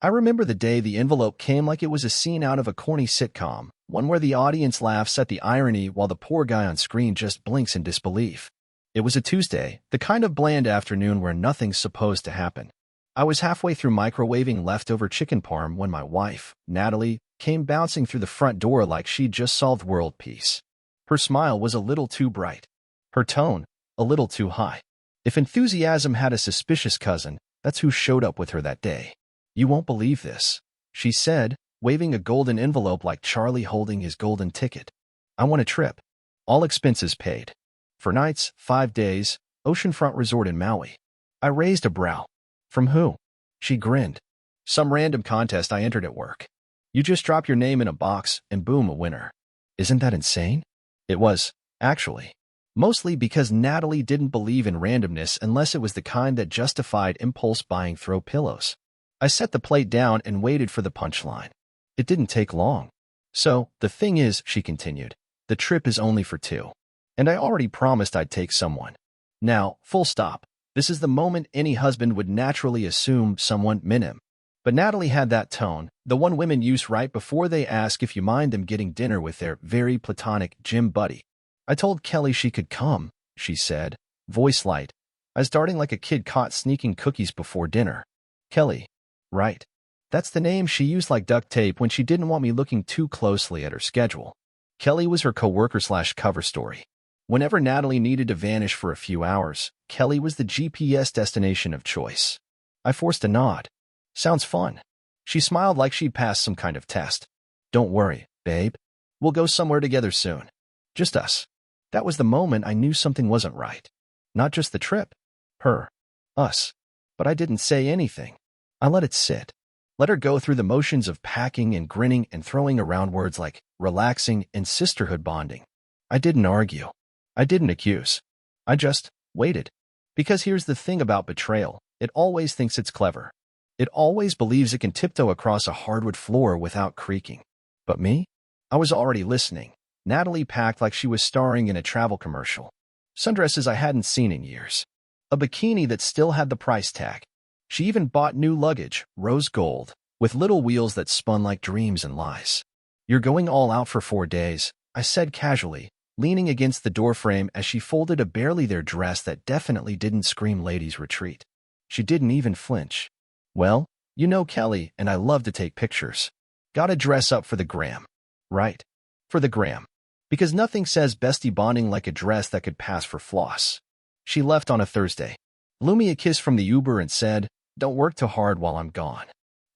I remember the day the envelope came like it was a scene out of a corny sitcom, one where the audience laughs at the irony while the poor guy on screen just blinks in disbelief. It was a Tuesday, the kind of bland afternoon where nothing's supposed to happen. I was halfway through microwaving leftover chicken parm when my wife, Natalie, came bouncing through the front door like she'd just solved world peace. Her smile was a little too bright. Her tone, a little too high. If enthusiasm had a suspicious cousin, that's who showed up with her that day. "You won't believe this," she said, waving a golden envelope like Charlie holding his golden ticket. "I want a trip. All expenses paid. 4 nights, 5 days, oceanfront resort in Maui." I raised a brow. "From who?" She grinned. "Some random contest I entered at work. You just drop your name in a box and boom, a winner." Isn't that insane? It was, actually. Mostly because Natalie didn't believe in randomness unless it was the kind that justified impulse buying throw pillows. I set the plate down and waited for the punchline. It didn't take long. "So, the thing is," she continued, "the trip is only for 2. And I already promised I'd take someone. Now, full stop. This is the moment any husband would naturally assume someone meant him. But Natalie had that tone, the one women use right before they ask if you mind them getting dinner with their very platonic gym buddy. "I told Kelly she could come," she said, voice light. I was darting like a kid caught sneaking cookies before dinner. "Kelly. Right. That's the name she used like duct tape when she didn't want me looking too closely at her schedule. Kelly was her coworker/cover story. Whenever Natalie needed to vanish for a few hours, Kelly was the GPS destination of choice. I forced a nod. "Sounds fun." She smiled like she'd passed some kind of test. "Don't worry, babe. We'll go somewhere together soon. Just us." That was the moment I knew something wasn't right. Not just the trip. Her. Us. But I didn't say anything. I let it sit. Let her go through the motions of packing and grinning and throwing around words like relaxing and sisterhood bonding. I didn't argue. I didn't accuse. I just waited. Because here's the thing about betrayal. It always thinks it's clever. It always believes it can tiptoe across a hardwood floor without creaking. But me? I was already listening. Natalie packed like she was starring in a travel commercial. Sundresses I hadn't seen in years. A bikini that still had the price tag. She even bought new luggage, rose gold, with little wheels that spun like dreams and lies. "You're going all out for 4 days," I said casually, leaning against the doorframe as she folded a barely there dress that definitely didn't scream ladies' retreat. She didn't even flinch. "Well, you know Kelly, and I love to take pictures. Gotta dress up for the gram." "Right. For the gram. Because nothing says bestie bonding like a dress that could pass for floss." She left on a Thursday. Blew me a kiss from the Uber and said, "Don't work too hard while I'm gone."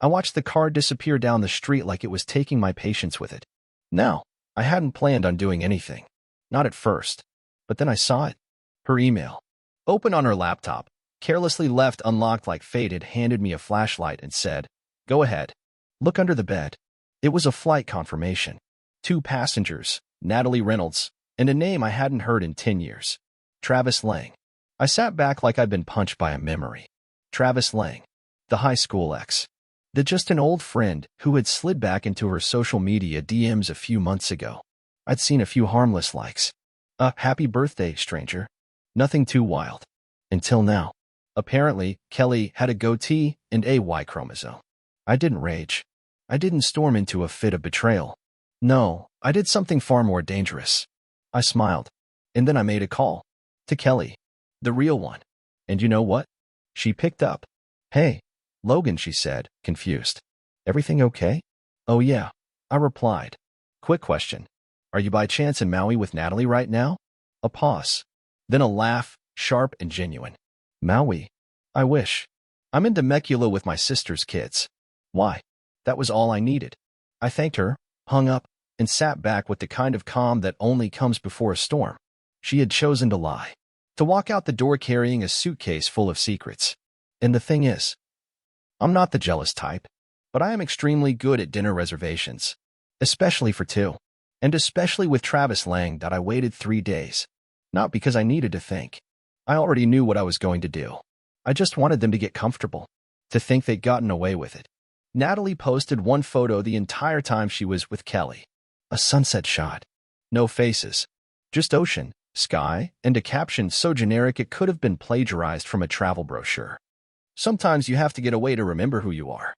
I watched the car disappear down the street like it was taking my patience with it. No, I hadn't planned on doing anything. Not at first. But then I saw it. Her email. Open on her laptop, carelessly left unlocked like fate had handed me a flashlight and said, "Go ahead. Look under the bed." It was a flight confirmation. 2 passengers, Natalie Reynolds, and a name I hadn't heard in 10 years. Travis Lang. I sat back like I'd been punched by a memory. Travis Lang. The high school ex. Just an old friend who had slid back into her social media DMs a few months ago. I'd seen a few harmless likes. Happy birthday, stranger. Nothing too wild. Until now. Apparently, Kelly had a goatee and a Y chromosome. I didn't rage. I didn't storm into a fit of betrayal. No, I did something far more dangerous. I smiled. And then I made a call. To Kelly. The real one. And you know what? She picked up. "Hey, Logan," she said, confused. "Everything okay?" "Oh yeah," I replied. "Quick question. Are you by chance in Maui with Natalie right now?" A pause. Then a laugh, sharp and genuine. "Maui? I wish. I'm in Temecula with my sister's kids." Why? That was all I needed. I thanked her, hung up, and sat back with the kind of calm that only comes before a storm. She had chosen to lie. To walk out the door carrying a suitcase full of secrets. And the thing is, I'm not the jealous type, but I am extremely good at dinner reservations. Especially for 2. And especially with Travis Lang that I waited 3 days. Not because I needed to think. I already knew what I was going to do. I just wanted them to get comfortable. To think they'd gotten away with it. Natalie posted one photo the entire time she was with Kelly. A sunset shot. No faces. Just ocean, sky, and a caption so generic it could have been plagiarized from a travel brochure. Sometimes you have to get away to remember who you are.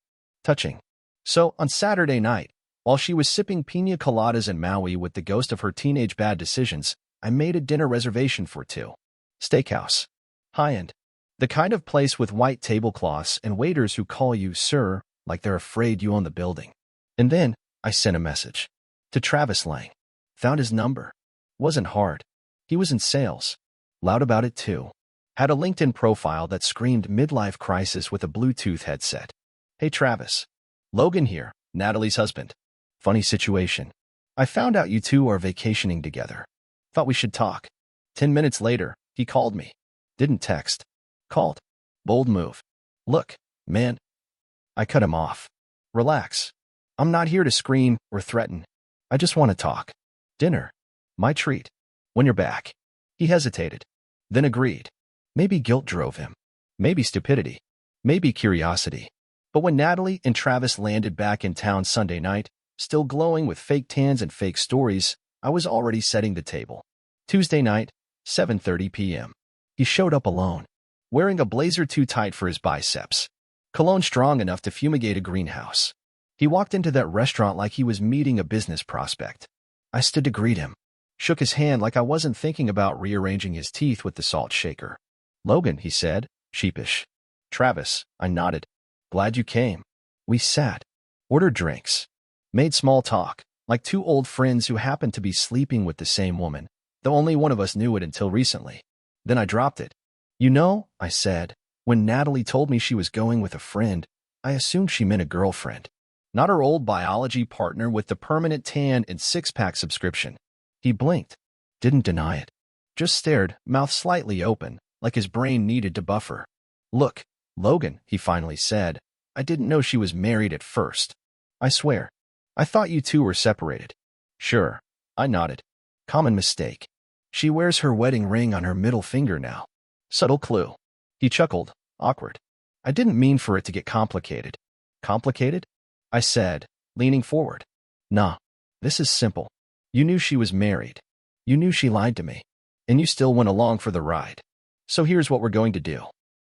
Touching. So, on Saturday night, while she was sipping pina coladas in Maui with the ghost of her teenage bad decisions, I made a dinner reservation for two. Steakhouse. High-end. The kind of place with white tablecloths and waiters who call you sir like they're afraid you own the building. And then, I sent a message. To Travis Lang. Found his number. Wasn't hard. He was in sales. Loud about it too. Had a LinkedIn profile that screamed midlife crisis with a Bluetooth headset. Hey Travis. Logan here, Natalie's husband. Funny situation. I found out you two are vacationing together. Thought we should talk. 10 minutes later, he called me. Didn't text. Called. Bold move. Look, man. I cut him off. Relax. I'm not here to scream or threaten. I just want to talk. Dinner. My treat. When you're back. He hesitated. Then agreed. Maybe guilt drove him. Maybe stupidity. Maybe curiosity. But when Natalie and Travis landed back in town Sunday night, still glowing with fake tans and fake stories, I was already setting the table. Tuesday night, 7:30 p.m. He showed up alone, wearing a blazer too tight for his biceps, cologne strong enough to fumigate a greenhouse. He walked into that restaurant like he was meeting a business prospect. I stood to greet him, shook his hand like I wasn't thinking about rearranging his teeth with the salt shaker. Logan, he said, sheepish. Travis, I nodded. Glad you came. We sat, ordered drinks, made small talk, like two old friends who happened to be sleeping with the same woman, though only one of us knew it until recently. Then I dropped it. You know, I said, when Natalie told me she was going with a friend, I assumed she meant a girlfriend, not her old biology partner with the permanent tan and six-pack subscription. He blinked, didn't deny it, just stared, mouth slightly open, like his brain needed to buffer. Look, Logan, he finally said, I didn't know she was married at first. I swear. I thought you two were separated. Sure. I nodded. Common mistake. She wears her wedding ring on her middle finger now. Subtle clue. He chuckled, awkward. I didn't mean for it to get complicated. Complicated? I said, leaning forward. Nah. This is simple. You knew she was married. You knew she lied to me. And you still went along for the ride. So here's what we're going to do.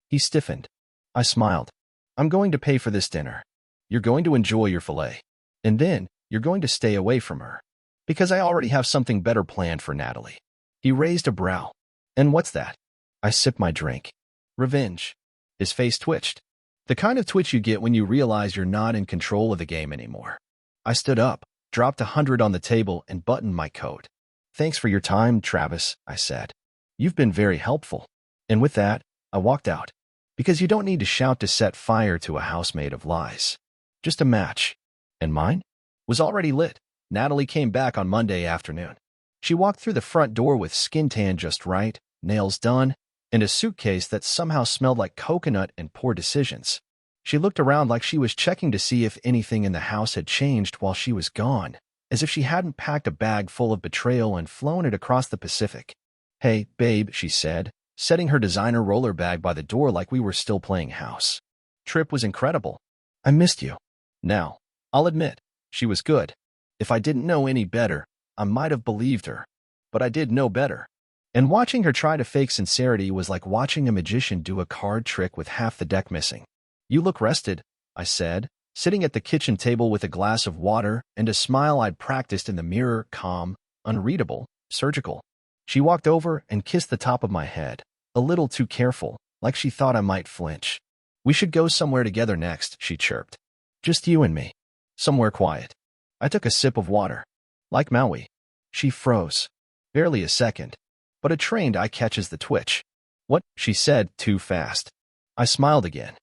He stiffened. I smiled. I'm going to pay for this dinner. You're going to enjoy your filet. And then, you're going to stay away from her. Because I already have something better planned for Natalie. He raised a brow. And what's that? I sipped my drink. Revenge. His face twitched. The kind of twitch you get when you realize you're not in control of the game anymore. I stood up, dropped 100 on the table, and buttoned my coat. Thanks for your time, Travis, I said. You've been very helpful. And with that, I walked out. Because you don't need to shout to set fire to a house made of lies. Just a match. And mine? Was already lit. Natalie came back on Monday afternoon. She walked through the front door with skin tan just right, nails done, and a suitcase that somehow smelled like coconut and poor decisions. She looked around like she was checking to see if anything in the house had changed while she was gone, as if she hadn't packed a bag full of betrayal and flown it across the Pacific. Hey, babe, she said, setting her designer roller bag by the door like we were still playing house. Trip was incredible. I missed you. Now, I'll admit, she was good. If I didn't know any better, I might have believed her. But I did know better. And watching her try to fake sincerity was like watching a magician do a card trick with half the deck missing. You look rested, I said, sitting at the kitchen table with a glass of water and a smile I'd practiced in the mirror, calm, unreadable, surgical. She walked over and kissed the top of my head, a little too careful, like she thought I might flinch. We should go somewhere together next, she chirped. Just you and me. Somewhere quiet. I took a sip of water. Like Maui. She froze. Barely a second. But a trained eye catches the twitch. What? She said, too fast. I smiled again.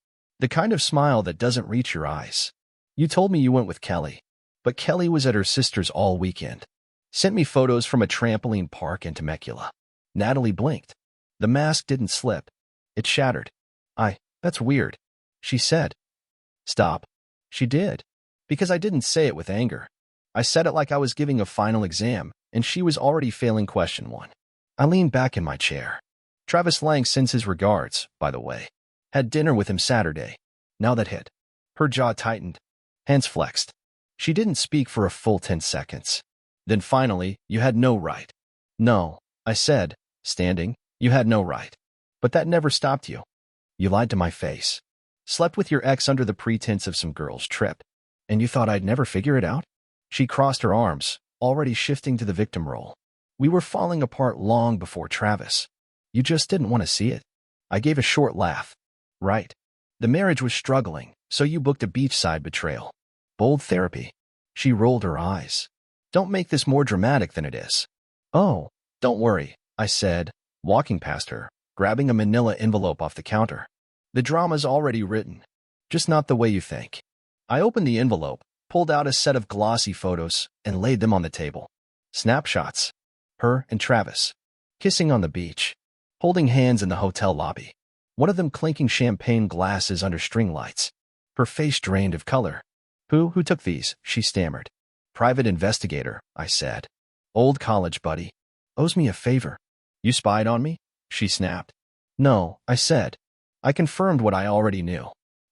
The kind of smile that doesn't reach your eyes. You told me you went with Kelly. But Kelly was at her sister's all weekend. Sent me photos from a trampoline park in Temecula. Natalie blinked. The mask didn't slip. It shattered. That's weird. She said. Stop. She did. Because I didn't say it with anger. I said it like I was giving a final exam, and she was already failing question 1. I leaned back in my chair. Travis Lang sends his regards, by the way. Had dinner with him Saturday. Now that hit. Her jaw tightened. Hands flexed. She didn't speak for a full 10 seconds. Then finally, you had no right. No, I said, standing, you had no right. But that never stopped you. You lied to my face. Slept with your ex under the pretense of some girl's trip. And you thought I'd never figure it out? She crossed her arms, already shifting to the victim role. We were falling apart long before Travis. You just didn't want to see it. I gave a short laugh. Right. The marriage was struggling, so you booked a beachside betrayal. Bold therapy. She rolled her eyes. Don't make this more dramatic than it is. Oh, don't worry, I said, walking past her, grabbing a manila envelope off the counter. The drama's already written. Just not the way you think. I opened the envelope, pulled out a set of glossy photos, and laid them on the table. Snapshots. Her and Travis. Kissing on the beach. Holding hands in the hotel lobby. One of them clinking champagne glasses under string lights. Her face drained of color. Who took these? She stammered. Private investigator, I said. Old college buddy. Owes me a favor. You spied on me? She snapped. No, I said. I confirmed what I already knew.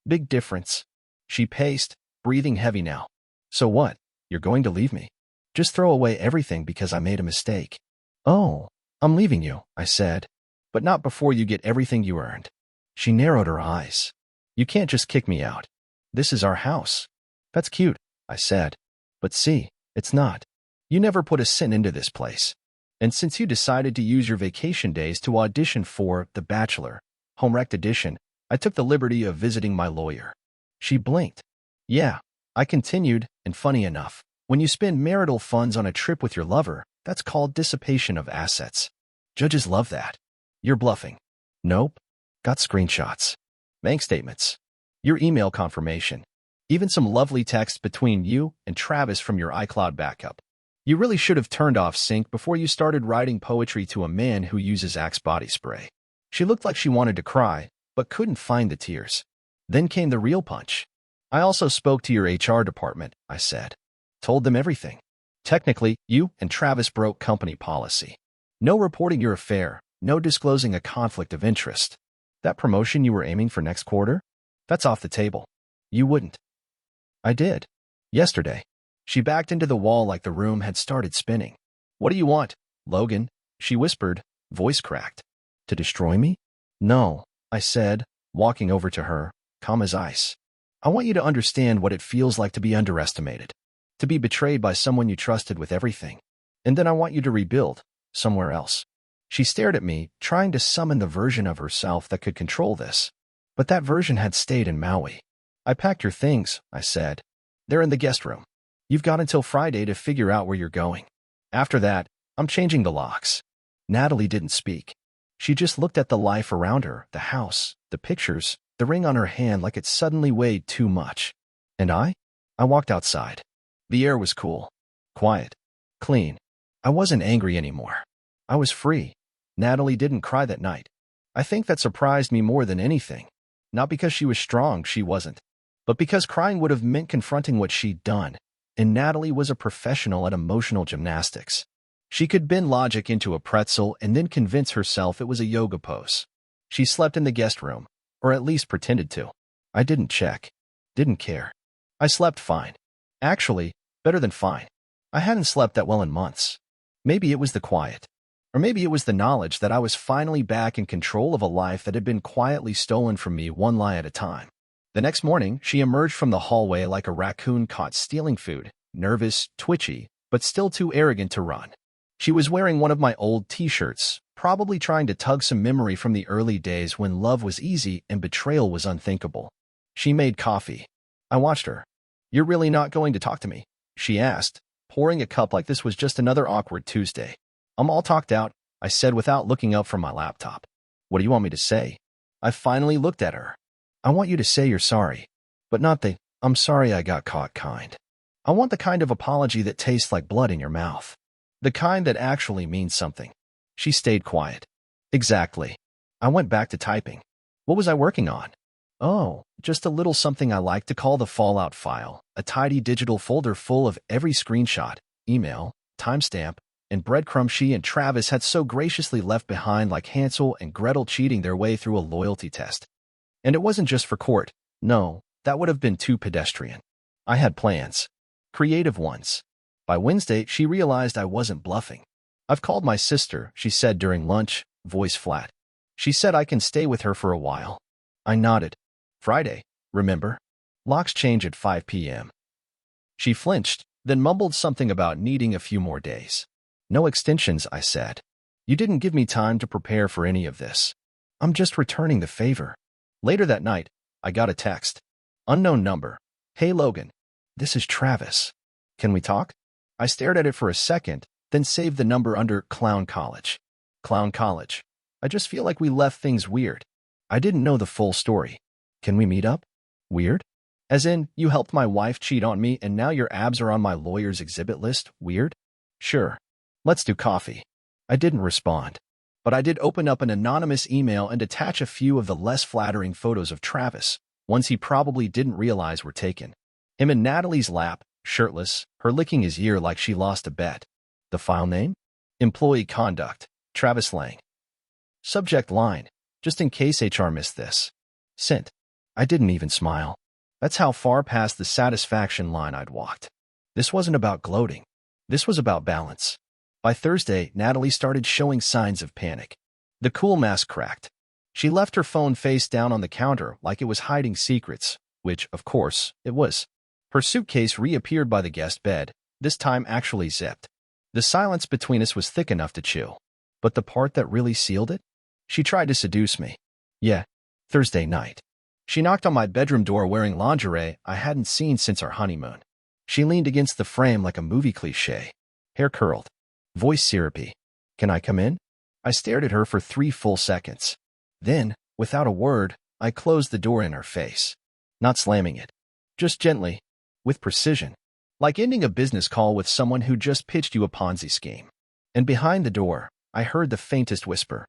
Big difference. She paced, breathing heavy now. So what? You're going to leave me? Just throw away everything because I made a mistake. Oh, I'm leaving you, I said. But not before you get everything you earned. She narrowed her eyes. You can't just kick me out. This is our house. That's cute, I said. But see, it's not. You never put a cent into this place. And since you decided to use your vacation days to audition for The Bachelor, Home-Wrecked Edition, I took the liberty of visiting my lawyer. She blinked. Yeah, I continued, and funny enough, when you spend marital funds on a trip with your lover, that's called dissipation of assets. Judges love that. You're bluffing. Nope. Got screenshots. Bank statements. Your email confirmation. Even some lovely text between you and Travis from your iCloud backup. You really should have turned off sync before you started writing poetry to a man who uses Axe body spray. She looked like she wanted to cry, but couldn't find the tears. Then came the real punch. I also spoke to your HR department, I said. Told them everything. Technically, you and Travis broke company policy. No reporting your affair, no disclosing a conflict of interest. That promotion you were aiming for next quarter? That's off the table. You wouldn't. I did. Yesterday. She backed into the wall like the room had started spinning. What do you want, Logan? She whispered, voice cracked. To destroy me? No, I said, walking over to her, calm as ice. I want you to understand what it feels like to be underestimated. To be betrayed by someone you trusted with everything. And then I want you to rebuild, somewhere else. She stared at me, trying to summon the version of herself that could control this. But that version had stayed in Maui. I packed your things, I said. They're in the guest room. You've got until Friday to figure out where you're going. After that, I'm changing the locks. Natalie didn't speak. She just looked at the life around her, the house, the pictures, the ring on her hand like it suddenly weighed too much. And I walked outside. The air was cool, quiet, clean. I wasn't angry anymore. I was free. Natalie didn't cry that night. I think that surprised me more than anything. Not because she was strong, she wasn't. But because crying would have meant confronting what she'd done. And Natalie was a professional at emotional gymnastics. She could bend logic into a pretzel and then convince herself it was a yoga pose. She slept in the guest room, or at least pretended to. I didn't check. Didn't care. I slept fine. Actually, better than fine. I hadn't slept that well in months. Maybe it was the quiet. Or maybe it was the knowledge that I was finally back in control of a life that had been quietly stolen from me one lie at a time. The next morning, she emerged from the hallway like a raccoon caught stealing food, nervous, twitchy, but still too arrogant to run. She was wearing one of my old t-shirts, probably trying to tug some memory from the early days when love was easy and betrayal was unthinkable. She made coffee. I watched her. You're really not going to talk to me? She asked, pouring a cup like this was just another awkward Tuesday. I'm all talked out, I said without looking up from my laptop. What do you want me to say? I finally looked at her. I want you to say you're sorry, but not the, I'm sorry I got caught kind. I want the kind of apology that tastes like blood in your mouth. The kind that actually means something. She stayed quiet. Exactly. I went back to typing. What was I working on? Oh, just a little something I like to call the Fallout file, a tidy digital folder full of every screenshot, email, timestamp, and breadcrumb she and Travis had so graciously left behind like Hansel and Gretel cheating their way through a loyalty test. And it wasn't just for court. No, that would have been too pedestrian. I had plans. Creative ones. By Wednesday, she realized I wasn't bluffing. I've called my sister, she said during lunch, voice flat. She said I can stay with her for a while. I nodded. Friday, Remember? Locks change at 5 p.m. She flinched, then mumbled something about needing a few more days. No extensions, I said. You didn't give me time to prepare for any of this. I'm just returning the favor. Later that night, I got a text. Unknown number. Hey Logan, this is Travis. Can we talk? I stared at it for a second, then saved the number under Clown College. Clown College. I just feel like we left things weird. I didn't know the full story. Can we meet up? Weird? As in, you helped my wife cheat on me and now your abs are on my lawyer's exhibit list? Weird? Sure. Let's do coffee. I didn't respond. But I did open up an anonymous email and attach a few of the less flattering photos of Travis, ones he probably didn't realize were taken. Him in Natalie's lap, shirtless, her licking his ear like she lost a bet. The file name? Employee Conduct, Travis Lang. Subject line, just in case HR missed this. Sent. I didn't even smile. That's how far past the satisfaction line I'd walked. This wasn't about gloating. This was about balance. By Thursday, Natalie started showing signs of panic. The cool mask cracked. She left her phone face down on the counter like it was hiding secrets, which, of course, it was. Her suitcase reappeared by the guest bed, this time actually zipped. The silence between us was thick enough to chew. But the part that really sealed it? She tried to seduce me. Yeah, Thursday night. She knocked on my bedroom door wearing lingerie I hadn't seen since our honeymoon. She leaned against the frame like a movie cliché. Hair curled. Voice syrupy. Can I come in? I stared at her for 3 full seconds. Then, without a word, I closed the door in her face. Not slamming it. Just gently. With precision. Like ending a business call with someone who just pitched you a Ponzi scheme. And behind the door, I heard the faintest whisper.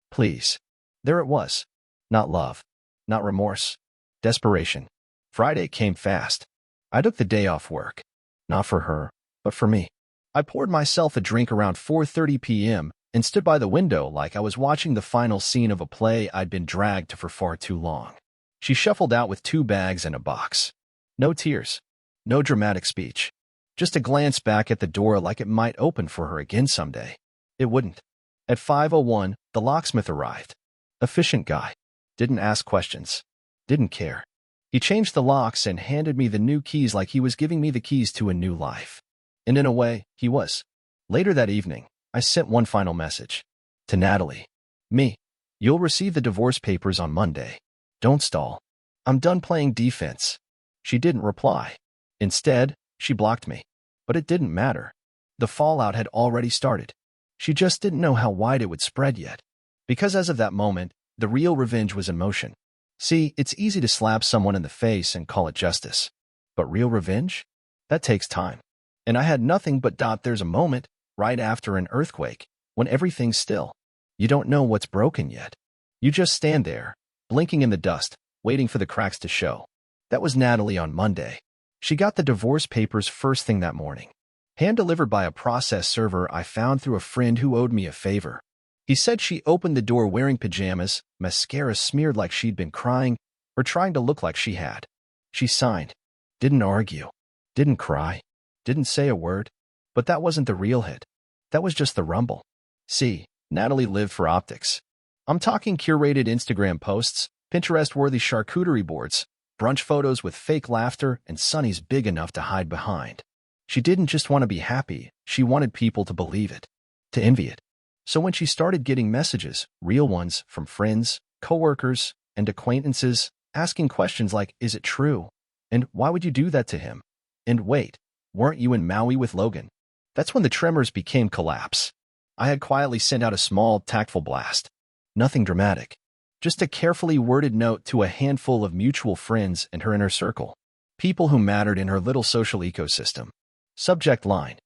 Please. There it was. Not love. Not remorse. Desperation. Friday came fast. I took the day off work. Not for her, but for me. I poured myself a drink around 4:30 p.m. and stood by the window like I was watching the final scene of a play I'd been dragged to for far too long. She shuffled out with 2 bags and a box. No tears. No dramatic speech. Just a glance back at the door like it might open for her again someday. It wouldn't. At 5:01, the locksmith arrived. Efficient guy. Didn't ask questions. Didn't care. He changed the locks and handed me the new keys like he was giving me the keys to a new life. And in a way, he was. Later that evening, I sent one final message. To Natalie. Me. You'll receive the divorce papers on Monday. Don't stall. I'm done playing defense. She didn't reply. Instead, she blocked me. But it didn't matter. The fallout had already started. She just didn't know how wide it would spread yet. Because as of that moment, the real revenge was in motion. See, it's easy to slap someone in the face and call it justice. But real revenge? That takes time. And I had nothing but there's a moment, right after an earthquake, when everything's still. You don't know what's broken yet. You just stand there, blinking in the dust, waiting for the cracks to show. That was Natalie on Monday. She got the divorce papers first thing that morning. Hand-delivered by a process server I found through a friend who owed me a favor. He said she opened the door wearing pajamas, mascara smeared like she'd been crying, or trying to look like she had. She signed. Didn't argue. Didn't cry. Didn't say a word. But that wasn't the real hit. That was just the rumble. See, Natalie lived for optics. I'm talking curated Instagram posts, Pinterest-worthy charcuterie boards, brunch photos with fake laughter, and sunnies big enough to hide behind. She didn't just want to be happy, she wanted people to believe it, to envy it. So when she started getting messages, real ones, from friends, coworkers, and acquaintances, asking questions like, is it true? And why would you do that to him? And wait, weren't you in Maui with Logan? That's when the tremors became collapse. I had quietly sent out a small, tactful blast. Nothing dramatic. Just a carefully worded note to a handful of mutual friends and her inner circle. People who mattered in her little social ecosystem. Subject line.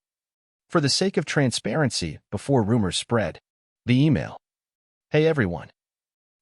For the sake of transparency, before rumors spread. The email. Hey everyone.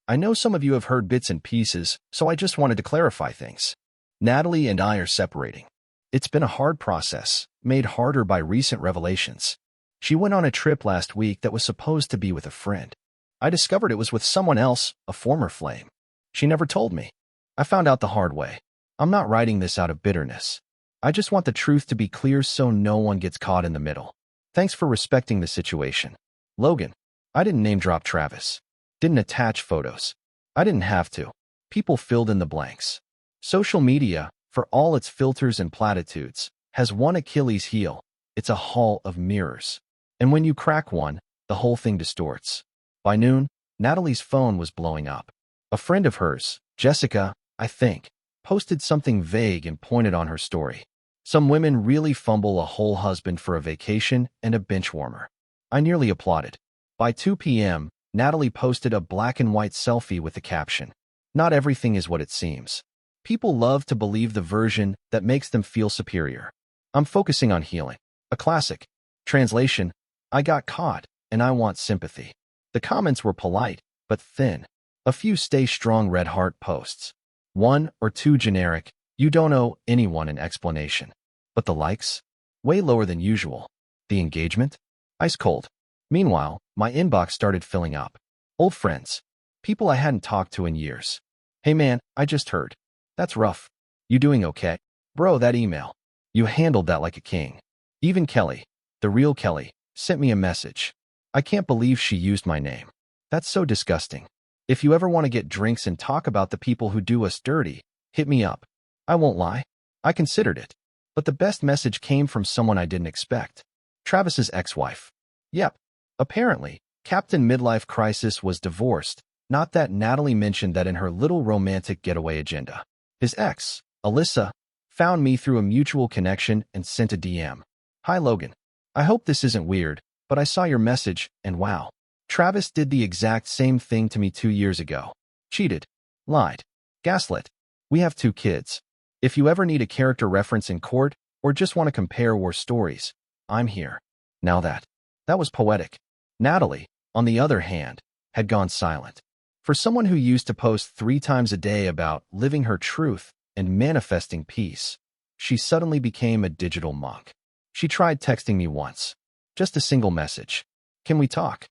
I know some of you have heard bits and pieces, so I just wanted to clarify things. Natalie and I are separating. It's been a hard process, made harder by recent revelations. She went on a trip last week that was supposed to be with a friend. I discovered it was with someone else, a former flame. She never told me. I found out the hard way. I'm not writing this out of bitterness. I just want the truth to be clear so no one gets caught in the middle. Thanks for respecting the situation. Logan. I didn't name drop Travis. Didn't attach photos. I didn't have to. People filled in the blanks. Social media, for all its filters and platitudes, has one Achilles heel. It's a hall of mirrors. And when you crack one, the whole thing distorts. By noon, Natalie's phone was blowing up. A friend of hers, Jessica, I think, posted something vague and pointed on her story. Some women really fumble a whole husband for a vacation and a bench warmer. I nearly applauded. By 2 p.m., Natalie posted a black and white selfie with the caption, "Not everything is what it seems." People love to believe the version that makes them feel superior. I'm focusing on healing. A classic. Translation, I got caught, and I want sympathy. The comments were polite, but thin. A few stay strong red heart posts. One or two generic, you don't owe anyone an explanation. But the likes? Way lower than usual. The engagement? Ice cold. Meanwhile, my inbox started filling up. Old friends. People I hadn't talked to in years. Hey man, I just heard. That's rough. You doing okay? Bro, that email. You handled that like a king. Even Kelly, the real Kelly, sent me a message. I can't believe she used my name. That's so disgusting. If you ever want to get drinks and talk about the people who do us dirty, hit me up. I won't lie. I considered it. But the best message came from someone I didn't expect. Travis's ex-wife. Yep. Apparently, Captain Midlife Crisis was divorced. Not that Natalie mentioned that in her little romantic getaway agenda. His ex, Alyssa, found me through a mutual connection and sent a DM. Hi Logan. I hope this isn't weird, but I saw your message, and wow. Travis did the exact same thing to me 2 years ago. Cheated. Lied. Gaslit. We have 2 kids. If you ever need a character reference in court, or just want to compare war stories, I'm here. Now that was poetic. Natalie, on the other hand, had gone silent. For someone who used to post 3 times a day about living her truth and manifesting peace, she suddenly became a digital monk. She tried texting me once. Just a single message. Can we talk?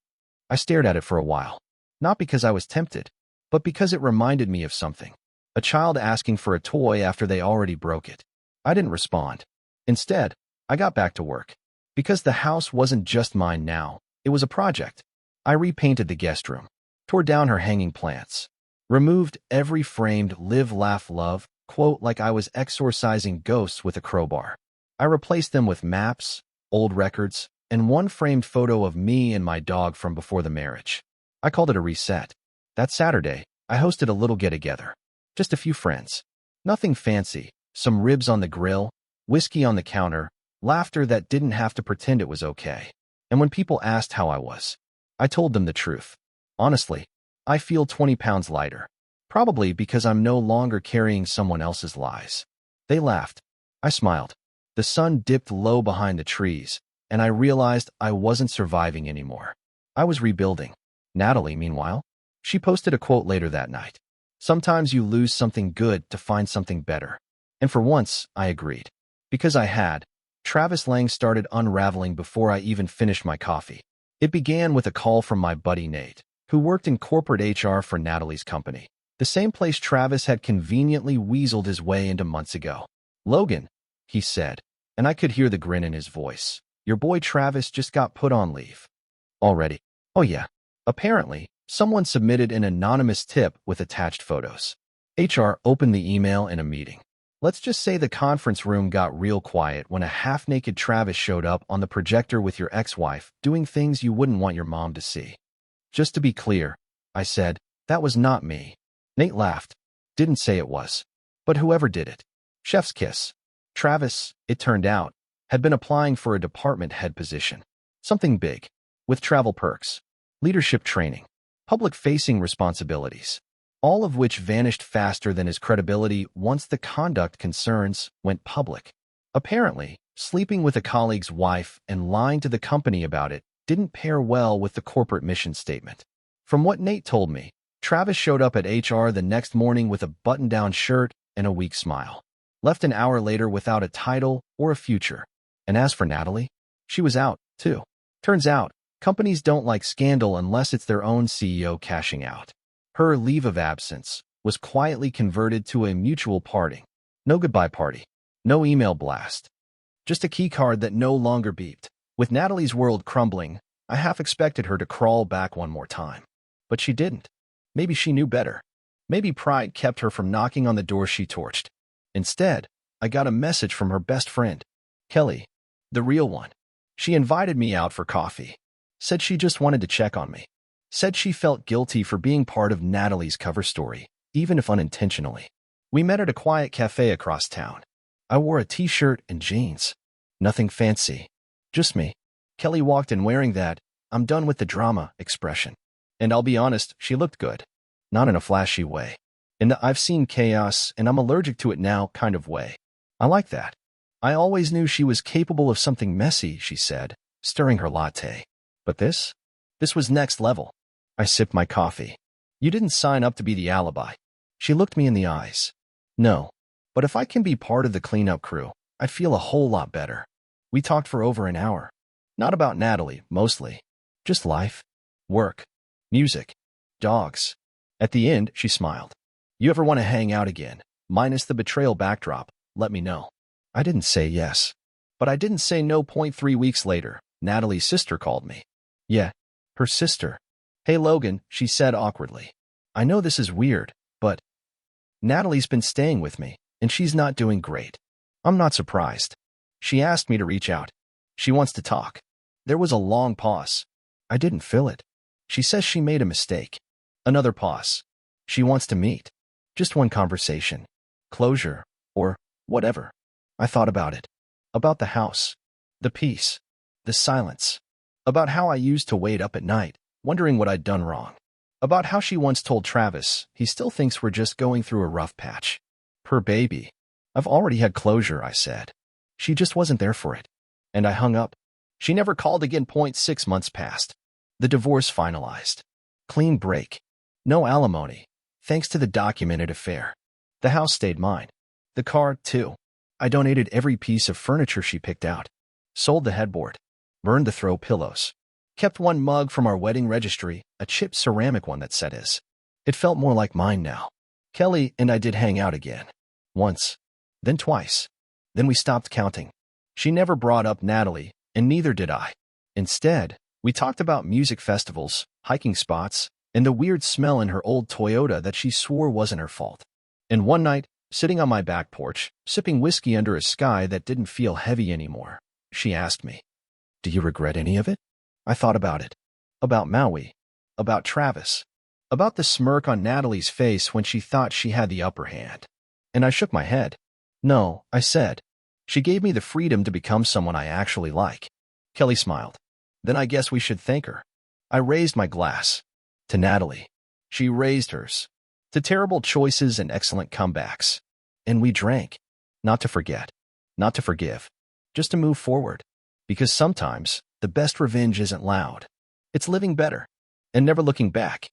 I stared at it for a while. Not because I was tempted, but because it reminded me of something. A child asking for a toy after they already broke it. I didn't respond. Instead, I got back to work. Because the house wasn't just mine now, it was a project. I repainted the guest room, tore down her hanging plants, removed every framed live, laugh, love quote like I was exorcising ghosts with a crowbar. I replaced them with maps, old records, and one framed photo of me and my dog from before the marriage. I called it a reset. That Saturday, I hosted a little get-together. Just a few friends. Nothing fancy, some ribs on the grill, whiskey on the counter, laughter that didn't have to pretend it was okay. And when people asked how I was, I told them the truth. Honestly, I feel 20 pounds lighter. Probably because I'm no longer carrying someone else's lies. They laughed. I smiled. The sun dipped low behind the trees, and I realized I wasn't surviving anymore. I was rebuilding. Natalie, meanwhile, she posted a quote later that night. Sometimes you lose something good to find something better. And for once, I agreed. Because I had. Travis Lang started unraveling before I even finished my coffee. It began with a call from my buddy Nate, who worked in corporate HR for Natalie's company, the same place Travis had conveniently weaseled his way into months ago. Logan, he said, and I could hear the grin in his voice. Your boy Travis just got put on leave. Already? Oh yeah. Apparently, someone submitted an anonymous tip with attached photos. HR opened the email in a meeting. Let's just say the conference room got real quiet when a half-naked Travis showed up on the projector with your ex-wife doing things you wouldn't want your mom to see. Just to be clear, I said, that was not me. Nate laughed. Didn't say it was. But whoever did it. Chef's kiss. Travis, it turned out, had been applying for a department head position. Something big. With travel perks, leadership training, public-facing responsibilities. All of which vanished faster than his credibility once the conduct concerns went public. Apparently, sleeping with a colleague's wife and lying to the company about it didn't pair well with the corporate mission statement. From what Nate told me, Travis showed up at HR the next morning with a button-down shirt and a weak smile. Left an hour later without a title or a future. And as for Natalie, she was out, too. Turns out, companies don't like scandal unless it's their own CEO cashing out. Her leave of absence was quietly converted to a mutual parting. No goodbye party. No email blast. Just a key card that no longer beeped. With Natalie's world crumbling, I half expected her to crawl back one more time. But she didn't. Maybe she knew better. Maybe pride kept her from knocking on the door she torched. Instead, I got a message from her best friend, Kelly, the real one. She invited me out for coffee. Said she just wanted to check on me. Said she felt guilty for being part of Natalie's cover story, even if unintentionally. We met at a quiet cafe across town. I wore a t-shirt and jeans. Nothing fancy. Just me. Kelly walked in wearing that "I'm done with the drama" expression. And I'll be honest, she looked good. Not in a flashy way. In the "I've seen chaos and I'm allergic to it now" kind of way. I like that. I always knew she was capable of something messy, she said, stirring her latte. But this was next level. I sipped my coffee. You didn't sign up to be the alibi. She looked me in the eyes. No. But if I can be part of the cleanup crew, I feel a whole lot better. We talked for over an hour. Not about Natalie, mostly. Just life, work, music, dogs. At the end, she smiled. You ever want to hang out again, minus the betrayal backdrop, let me know. I didn't say yes. But I didn't say no. 3 weeks later, Natalie's sister called me. Yeah, her sister. Hey Logan, she said awkwardly. I know this is weird, but Natalie's been staying with me, and she's not doing great. I'm not surprised. She asked me to reach out. She wants to talk. There was a long pause. I didn't fill it. She says she made a mistake. Another pause. She wants to meet. Just one conversation. Closure, or whatever. I thought about it. About the house. The peace. The silence. About how I used to wait up at night, wondering what I'd done wrong. About how she once told Travis he still thinks we're just going through a rough patch. Per baby. I've already had closure, I said. She just wasn't there for it. And I hung up. She never called again. 6 months passed. The divorce finalized. Clean break. No alimony, thanks to the documented affair. The house stayed mine. The car, too. I donated every piece of furniture she picked out. Sold the headboard. Burned the throw pillows. Kept one mug from our wedding registry, a chipped ceramic one that said his. It felt more like mine now. Kelly and I did hang out again. Once. Then twice. Then we stopped counting. She never brought up Natalie, and neither did I. Instead, we talked about music festivals, hiking spots, and the weird smell in her old Toyota that she swore wasn't her fault. And one night, sitting on my back porch, sipping whiskey under a sky that didn't feel heavy anymore, she asked me, "Do you regret any of it?" I thought about it. About Maui. About Travis. About the smirk on Natalie's face when she thought she had the upper hand. And I shook my head. No, I said. She gave me the freedom to become someone I actually like. Kelly smiled. Then I guess we should thank her. I raised my glass. To Natalie. She raised hers. To terrible choices and excellent comebacks. And we drank. Not to forget. Not to forgive. Just to move forward. Because sometimes, the best revenge isn't loud. It's living better. And never looking back.